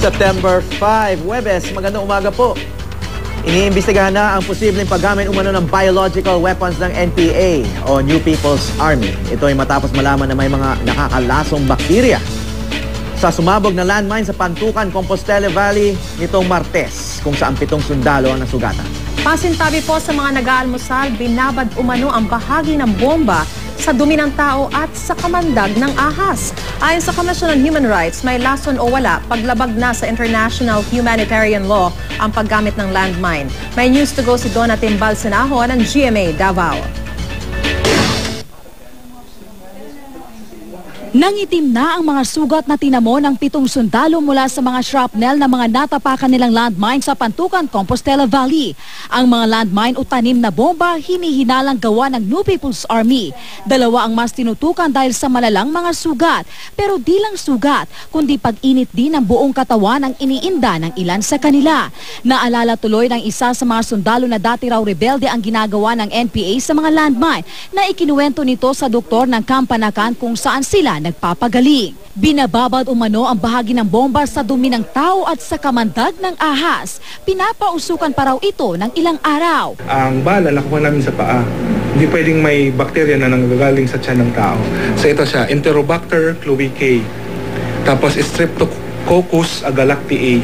September 5, Huwebes. Magandang umaga po. Iniimbestigahan na ang posibleng paggamit umano ng biological weapons ng NPA o New People's Army. Ito ay matapos malaman na may mga nakakalasong bakterya sa sumabog na landmine sa Pantukan, Compostela Valley nitong Martes, kung saan 7 sundalo ang nasugatan. Pasintabi po sa mga nag-aalmusal, binabad umano ang bahagi ng bomba sa dumi ng tao at sa kamandag ng ahas. Ayon sa Commission on Human Rights, may lason o wala paglabag na sa international humanitarian law ang paggamit ng landmine. May news to go si Donna Timbal Senaho ng GMA Davao. Nangitim na ang mga sugat na tinamo ng 7 sundalo mula sa mga shrapnel na mga natapakan nilang landmine sa Pantukan, Compostela Valley. Ang mga landmine o tanim na bomba hinihinalang gawa ng New People's Army. 2 ang mas tinutukan dahil sa malalang mga sugat. Pero di lang sugat, kundi pag-init din ng buong katawan ang iniinda ng ilan sa kanila. Naalala tuloy ng isa sa mga sundalo na dati raw rebelde ang ginagawa ng NPA sa mga landmine na ikinuwento nito sa doktor ng Kampanakan kung saan sila nagpapagaling. Binababad umano ang bahagi ng bomba sa dumi ng tao at sa kamandag ng ahas. Pinapausukan pa raw ito ng ilang araw. Ang bala nakuha namin sa paa. Hindi pwedeng may bakterya na nanggagaling sa tiyan ng tao. So ito siya, Enterobacter cloacae. Tapos Streptococcus agalactiae.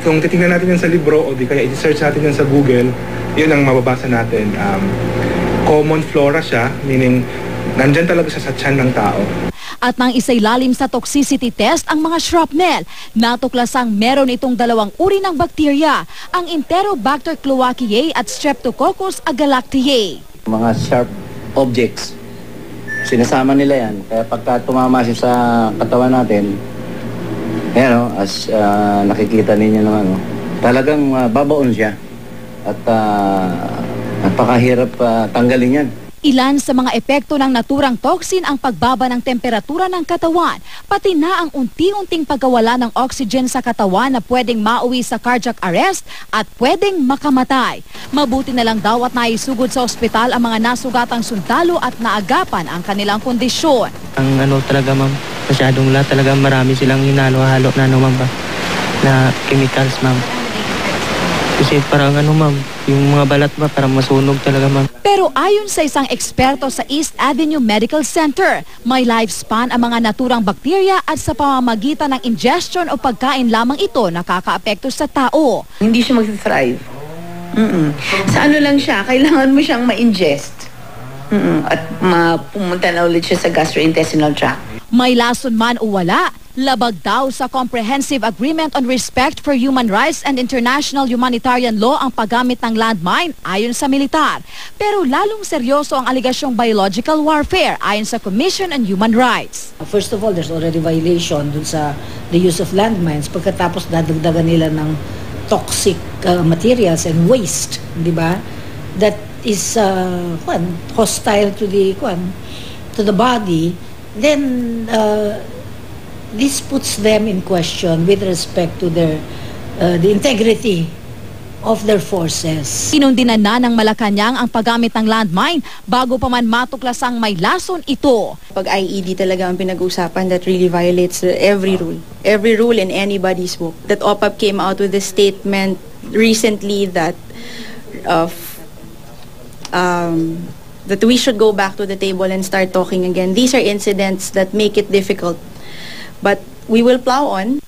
Kung titingnan natin yan sa libro o di kaya i-search natin yan sa Google, yun ang mababasa natin. Common flora siya, meaning nandyan talaga siya sa tiyan ng tao. At nang isailalim sa toxicity test ang mga shrapnel, natuklasang meron itong 2 uri ng bakterya, ang Enterobacter cloacae at Streptococcus agalactiae. Mga sharp objects, sinasama nila yan. Kaya pagka tumama siya sa katawan natin, as nakikita ninyo naman, talagang babaon siya. At napakahirap tanggalin yan. Ilan sa mga epekto ng naturang toxin ang pagbaba ng temperatura ng katawan, pati na ang unti-unting pagkawala ng oxygen sa katawan na pwedeng mauwi sa cardiac arrest at pwedeng makamatay. Mabuti na lang daw at naisugod sa ospital ang mga nasugatang sundalo at naagapan ang kanilang kondisyon. Ang talaga ma'am, masyadong talaga marami silang hinalo-halo na ma'am ba, na chemicals ma'am. Kasi parang ma'am, yung mga balat ba parang masunog talaga ma'am. Pero ayon sa isang eksperto sa East Avenue Medical Center, may lifespan ang mga naturang bakterya at sa pamamagitan ng ingestion o pagkain lamang ito nakakaapekto sa tao. Hindi siya mag-thrive. Sa lang siya, kailangan mo siyang ma-ingest. At pumunta na ulit siya sa gastrointestinal tract. May lason man o wala, labag daw sa Comprehensive Agreement on Respect for Human Rights and International Humanitarian Law ang paggamit ng landmine ayon sa militar. Pero lalong seryoso ang aligasyong biological warfare ayon sa Commission on Human Rights. First of all, there's already violation dun sa the use of landmines pagkatapos dadagdagan nila ng toxic materials and waste, di ba? That is hostile to the body. Then this puts them in question with respect to their the integrity of their forces. Inundinan na ng Malacanang ang paggamit ng landmine bago pa man matuklasang may lason ito. Pag IED talaga ang pinag-usapan, that really violates every rule in anybody's book. That OPAP came out with a statement recently that that we should go back to the table and start talking again. These are incidents that make it difficult, but we will plow on.